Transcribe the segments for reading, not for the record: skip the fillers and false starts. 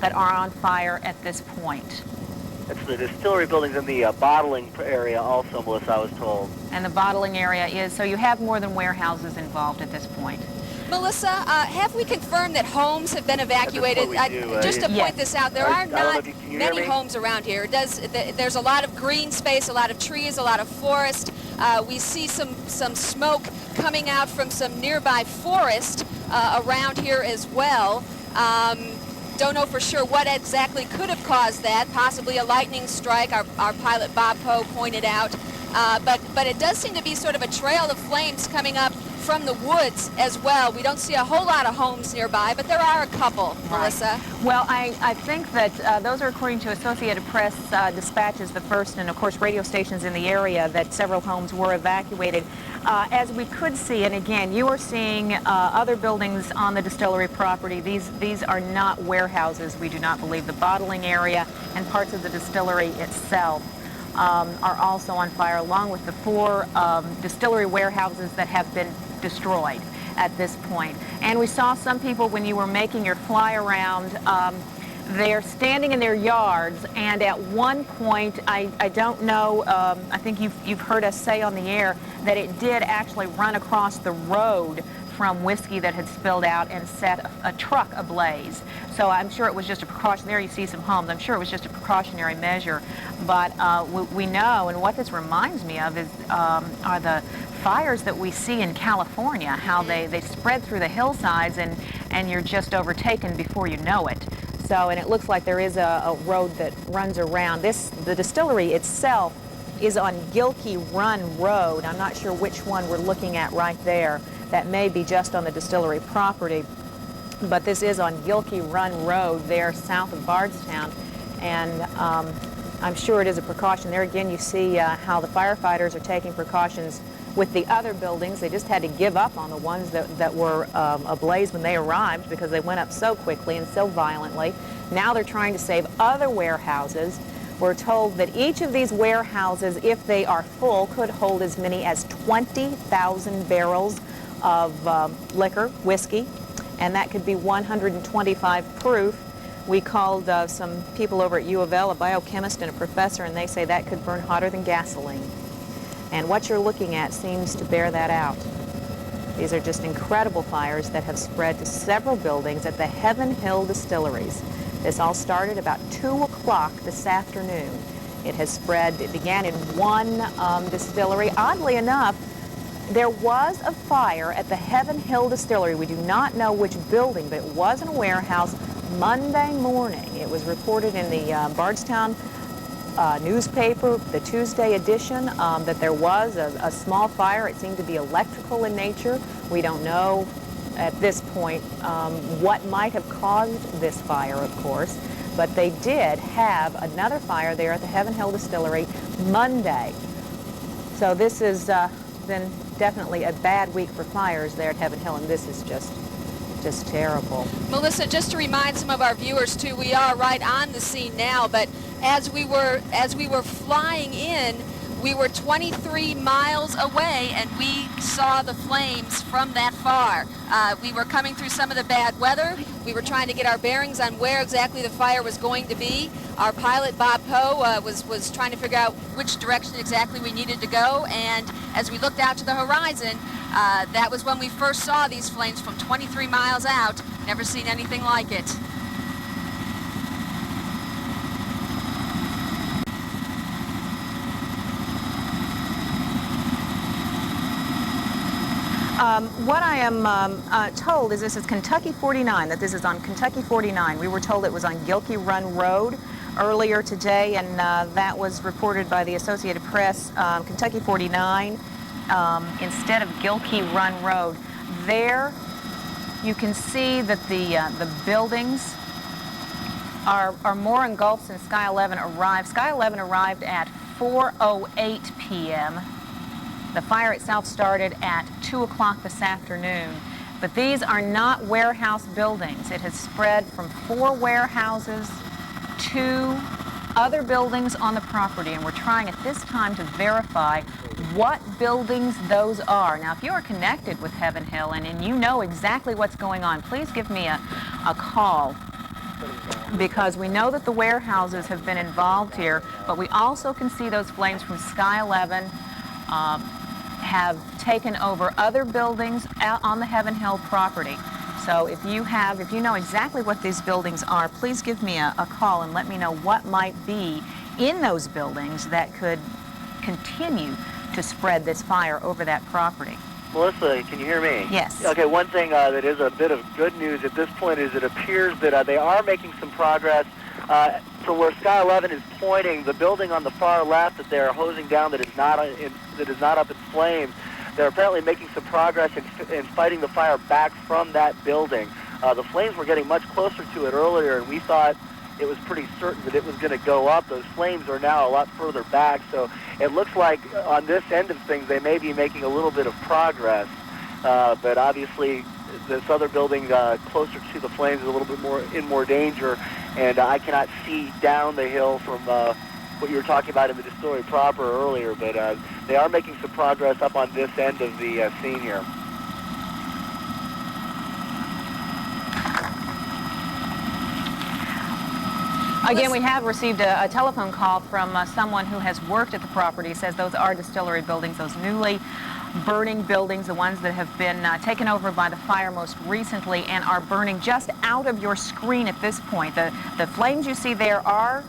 that are on fire at this point. It's the distillery buildings in the bottling area also, Melissa, I was told. And the bottling area is, so you have more than warehouses involved at this point. Melissa, have we confirmed that homes have been evacuated? Just to point this out, there are not many homes around here. There's a lot of green space, a lot of trees, a lot of forest. We see some smoke coming out from some nearby forest around here as well. Don't know for sure what exactly could have caused that, possibly a lightning strike, our pilot Bob Poe pointed out. But it does seem to be sort of a trail of flames coming up from the woods as well. We don't see a whole lot of homes nearby, but there are a couple, Melissa. Well, I think that those are according to Associated Press dispatches, the first, and of course radio stations in the area, that several homes were evacuated. As we could see, and again, you are seeing other buildings on the distillery property. These are not warehouses, we do not believe. The bottling area and parts of the distillery itself are also on fire, along with the 4 distillery warehouses that have been destroyed at this point. And we saw some people, when you were making your fly around, they're standing in their yards, and at one point, I don't know, I think you've heard us say on the air that it did actually run across the road from whiskey that had spilled out and set a truck ablaze. So I'm sure it was just a precaution. There you see some homes. I'm sure it was just a precautionary measure. But we know, and what this reminds me of is are the fires that we see in California, how they spread through the hillsides and you're just overtaken before you know it. So, and it looks like there is a road that runs around. The distillery itself is on Gilkey Run Road. I'm not sure which one we're looking at right there. That may be just on the distillery property, but this is on Gilkey Run Road there south of Bardstown, and I'm sure it is a precaution. There again you see how the firefighters are taking precautions with the other buildings. They just had to give up on the ones that were ablaze when they arrived because they went up so quickly and so violently. Now they're trying to save other warehouses. We're told that each of these warehouses, if they are full, could hold as many as 20,000 barrels of liquor, whiskey, and that could be 125 proof. We called some people over at U of L, a biochemist and a professor, and they say that could burn hotter than gasoline. And what you're looking at seems to bear that out. These are just incredible fires that have spread to several buildings at the Heaven Hill Distilleries. This all started about 2 o'clock this afternoon. It has spread, it began in one distillery. Oddly enough, there was a fire at the Heaven Hill Distillery. We do not know which building, but it was in a warehouse Monday morning. It was reported in the Bardstown newspaper, the Tuesday edition, that there was a small fire. It seemed to be electrical in nature. We don't know at this point what might have caused this fire, of course, but they did have another fire there at the Heaven Hill Distillery Monday. So this has been definitely a bad week for fires there at Heaven Hill, and this is just terrible. Melissa, just to remind some of our viewers too, we are right on the scene now, but as we were flying in, we were 23 miles away and we saw the flames from that far. We were coming through some of the bad weather. We were trying to get our bearings on where exactly the fire was going to be. Our pilot, Bob Poe, was trying to figure out which direction exactly we needed to go, and as we looked out to the horizon, that was when we first saw these flames from 23 miles out. Never seen anything like it. What I am told is this is Kentucky 49, that this is on Kentucky 49. We were told it was on Gilkey Run Road earlier today, and that was reported by the Associated Press, Kentucky 49, instead of Gilkey Run Road. There you can see that the buildings are more engulfed since Sky 11 arrived. Sky 11 arrived at 4:08 p.m. The fire itself started at 2 o'clock this afternoon. But these are not warehouse buildings. It has spread from 4 warehouses to other buildings on the property, and we're trying at this time to verify what buildings those are. Now, if you are connected with Heaven Hill and you know exactly what's going on, please give me a call. because we know that the warehouses have been involved here, but we also can see those flames from Sky 11 have taken over other buildings out on the Heaven Hill property. So if you know exactly what these buildings are, please give me a call and let me know what might be in those buildings that could continue to spread this fire over that property. Melissa, can you hear me? Yes. Okay, one thing that is a bit of good news at this point is it appears that they are making some progress. From where Sky 11 is pointing, the building on the far left that they're hosing down that is not up in flames, they're apparently making some progress in fighting the fire back from that building. The flames were getting much closer to it earlier, and we thought it was pretty certain that it was going to go up. Those flames are now a lot further back, so it looks like on this end of things they may be making a little bit of progress. But obviously this other building closer to the flames is a little bit more danger, and I cannot see down the hill from what you were talking about in the distillery proper earlier, but they are making some progress up on this end of the scene here. Again, we have received a telephone call from someone who has worked at the property. He says those are distillery buildings, those newly burning buildings, the ones that have been taken over by the fire most recently and are burning just out of your screen at this point. The flames you see there are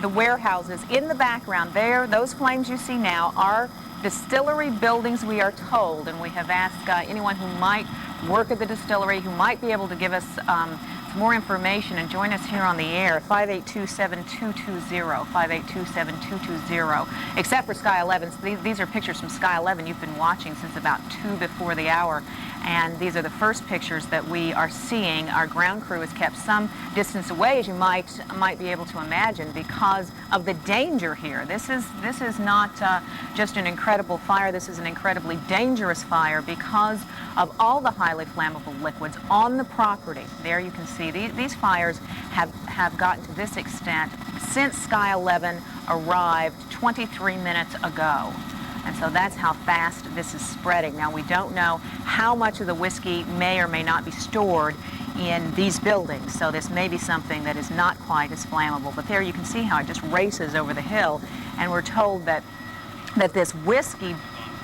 the warehouses. In the background there, those flames you see now are distillery buildings, we are told, and we have asked anyone who might work at the distillery, who might be able to give us some more information and join us here on the air, 582-7220, 582-7220. Except for Sky 11, these are pictures from Sky 11 you've been watching since about 2 before the hour, and these are the first pictures that we are seeing. Our ground crew is kept some distance away, as you might be able to imagine, because of the danger here. This is not just an incredible fire. This is an incredibly dangerous fire because of all the highly flammable liquids on the property. There you can see these fires have gotten to this extent since Sky 11 arrived 23 minutes ago. And so that's how fast this is spreading. Now, we don't know how much of the whiskey may or may not be stored in these buildings, so this may be something that is not quite as flammable. But there you can see how it just races over the hill, and we're told that this whiskey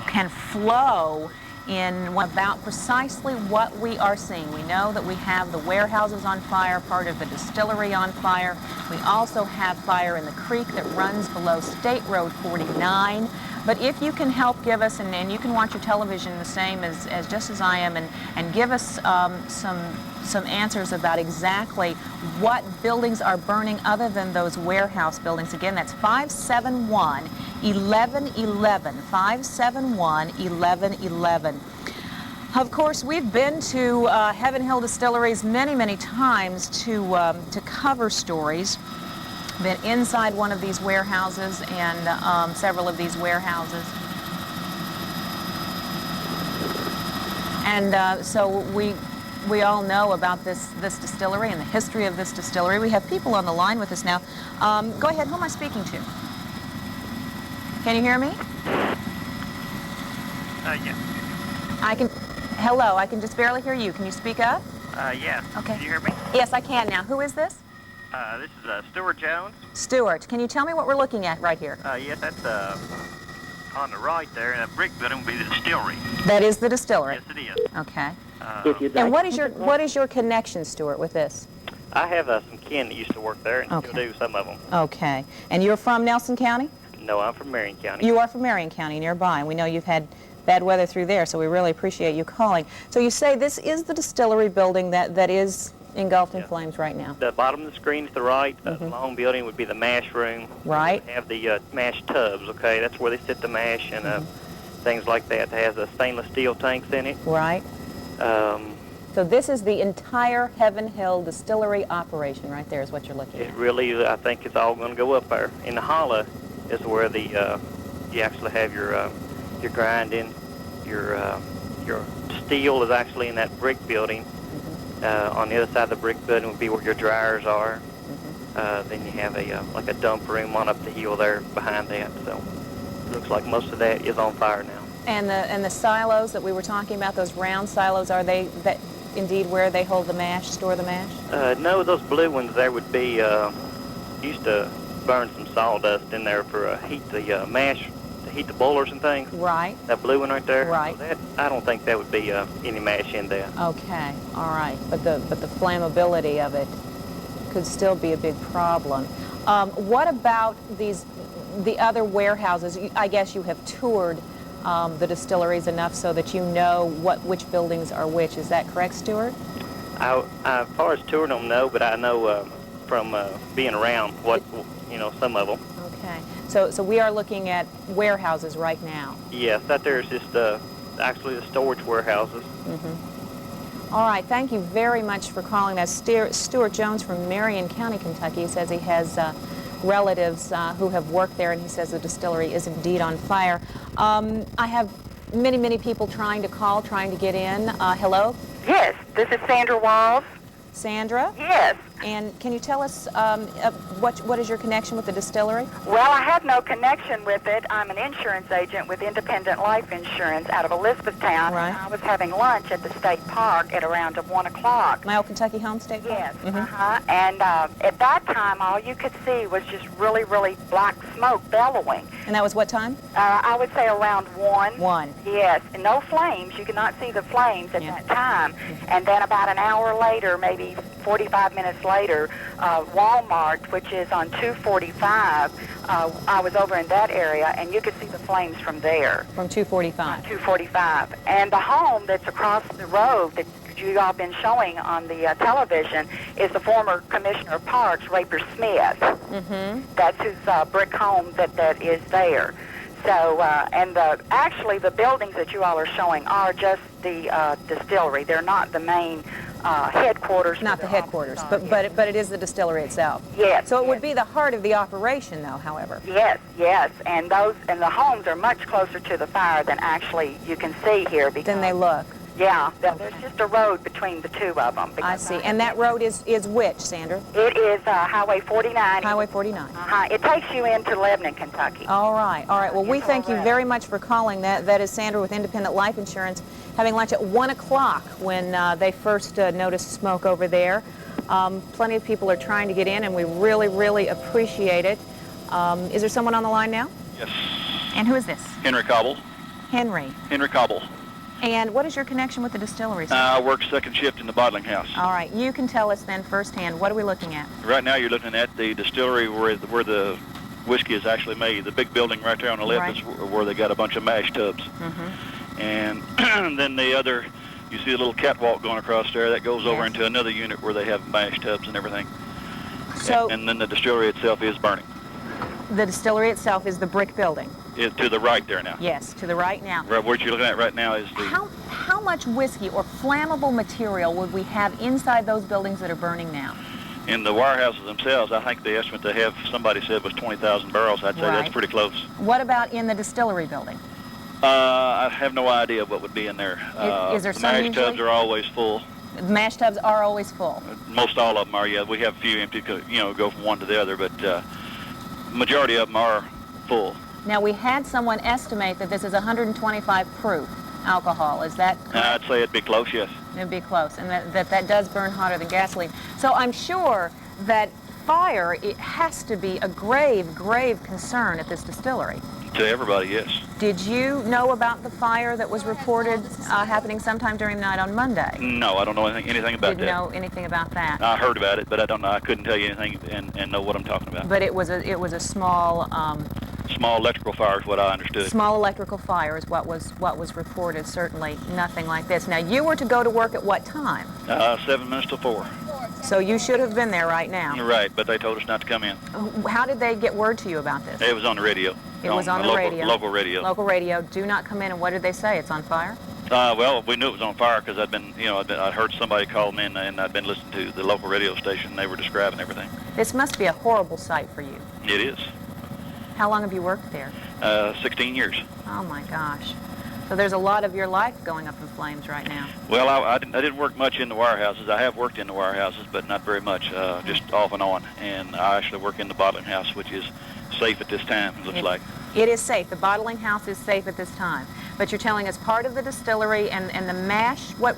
can flow in about precisely what we are seeing. We know that we have the warehouses on fire, part of the distillery on fire. We also have fire in the creek that runs below State Road 49. But if you can help give us, and you can watch your television the same as just as I am, and give us some answers about exactly what buildings are burning other than those warehouse buildings. Again, that's 571-1111, 571-1111. Of course, we've been to Heaven Hill Distilleries many times to cover stories. Been inside one of these warehouses and several of these warehouses. And so we all know about this distillery and the history of this distillery. We have people on the line with us now. Go ahead, who am I speaking to? Can you hear me? Yes. Hello, I can just barely hear you. Can you speak up? Yes. Okay. Can you hear me? Yes, I can now. Who is this? This is Stuart Jones. Stuart, can you tell me what we're looking at right here? Yes, that's on the right there, and a brick building would be the distillery. That is the distillery? Yes, it is. Okay. And what is your connection, Stuart, with this? I have some kin that used to work there, and still do, some of them. Okay. And you're from Nelson County? No, I'm from Marion County. You are from Marion County, nearby, and we know you've had bad weather through there, so we really appreciate you calling. So you say this is the distillery building that is engulfed in flames right now? The bottom of the screen to the right, the long building would be the mash room. Right. They have the mash tubs, okay? That's where they sit the mash and things like that. It has the stainless steel tanks in it. Right. So this is the entire Heaven Hill Distillery operation right there is what you're looking at. It really, I think it's all going to go up there. In the hollow is where the you actually have your grinding, your steel is actually in that brick building. On the other side of the brick building would be where your dryers are. Then you have like a dump room on up the hill there behind that. So it looks like most of that is on fire now. And the silos that we were talking about, those round silos, are they indeed where they hold the mash, store the mash? No, those blue ones there would be, used to burn some sawdust in there for heat the mash, to heat the boilers and things. Right. That blue one right there? Right. So that, I don't think that would be any mash in there. Okay, all right. But the flammability of it could still be a big problem. What about the other warehouses? I guess you have toured the distilleries enough so that you know which buildings are which. Is that correct, Stuart? As far as touring them, no, but I know from being around some of them. Okay. So we are looking at warehouses right now. Yes, out there is just actually the storage warehouses. Mm-hmm. All right. Thank you very much for calling us. Stuart Jones from Marion County, Kentucky. He says he has relatives who have worked there, and he says the distillery is indeed on fire. I have many people trying to call, trying to get in. Hello? Yes, this is Sandra Walls. Sandra? Yes. And can you tell us what is your connection with the distillery? Well, I have no connection with it. I'm an insurance agent with Independent Life Insurance out of Elizabethtown. Right. And I was having lunch at the state park at around 1 o'clock. My old Kentucky home state park? Yes. Mm-hmm. And at that time, all you could see was just really black smoke bellowing. And that was what time? I would say around 1. 1. Yes, and no flames. You could not see the flames at that time. And then about an hour later, maybe 45 minutes later, Walmart, which is on 245, I was over in that area, and you could see the flames from there. From 245? 245. And the home that's across the road that you all been showing on the television is the former Commissioner of Parks, Raper Smith. Mm-hmm. That's his brick home that is there. So, actually the buildings that you all are showing are just the distillery. They're not the main headquarters. Not the headquarters, but it is the distillery itself. Yes. So it would be the heart of the operation, though, however. Yes, and the homes are much closer to the fire than actually you can see here. Then they look. Yeah, there's just a road between the two of them. I see. And that road is which, Sandra? It is Highway 49. Highway 49. It takes you into Lebanon, Kentucky. All right. Well, we thank you very much for calling. That is Sandra with Independent Life Insurance, having lunch at 1 o'clock when they first noticed smoke over there. Plenty of people are trying to get in, and we really appreciate it. Is there someone on the line now? Yes. And who is this? Henry Cobble. Henry. Henry Cobble. And what is your connection with the distillery, sir? I work second shift in the bottling house. All right. You can tell us then firsthand. What are we looking at? Right now you're looking at the distillery where the whiskey is actually made. The big building right there on the left is where they got a bunch of mash tubs. Mm-hmm. And then the other, you see a little catwalk going across there. That goes over into another unit where they have mash tubs and everything. So, and then the distillery itself is burning. The distillery itself is the brick building? It's to the right there now. Yes, to the right now. Right, what you're looking at right now is the... How much whiskey or flammable material would we have inside those buildings that are burning now? In the warehouses themselves, I think the estimate they have, somebody said, was 20,000 barrels. I'd say that's pretty close. What about in the distillery building? I have no idea what would be in there. Is there the some mash tubs are always full. The mash tubs are always full? Most all of them are, yeah. We have a few empty, go from one to the other, but majority of them are full. Now, we had someone estimate that this is 125 proof alcohol. Is that correct? I'd say it'd be close, yes. It'd be close, and that does burn hotter than gasoline. So I'm sure that fire, it has to be a grave concern at this distillery. To everybody, yes. Did you know about the fire that was reported happening sometime during the night on Monday? No, I don't know anything about that. Didn't know anything about that? I heard about it, but I don't know. I couldn't tell you anything and know what I'm talking about. But it was a small... small electrical fire is what I understood. Small electrical fire is what was reported. Certainly nothing like this. Now, you were to go to work at what time? 7 minutes to 4. So you should have been there right now. Right, but they told us not to come in. How did they get word to you about this? It was on the radio. It was on the radio. Local radio. Local radio. Do not come in. And what did they say? It's on fire? Well, we knew it was on fire because I'd heard somebody call me in, and I'd been listening to the local radio station. They were describing everything. This must be a horrible sight for you. It is. How long have you worked there? 16 years. Oh my gosh. So there's a lot of your life going up in flames right now. Well, I didn't work much in the warehouses. I have worked in the warehouses, but not very much, just off and on. And I actually work in the bottling house, which is safe at this time, it looks like. It is safe. The bottling house is safe at this time. But you're telling us part of the distillery and the mash, what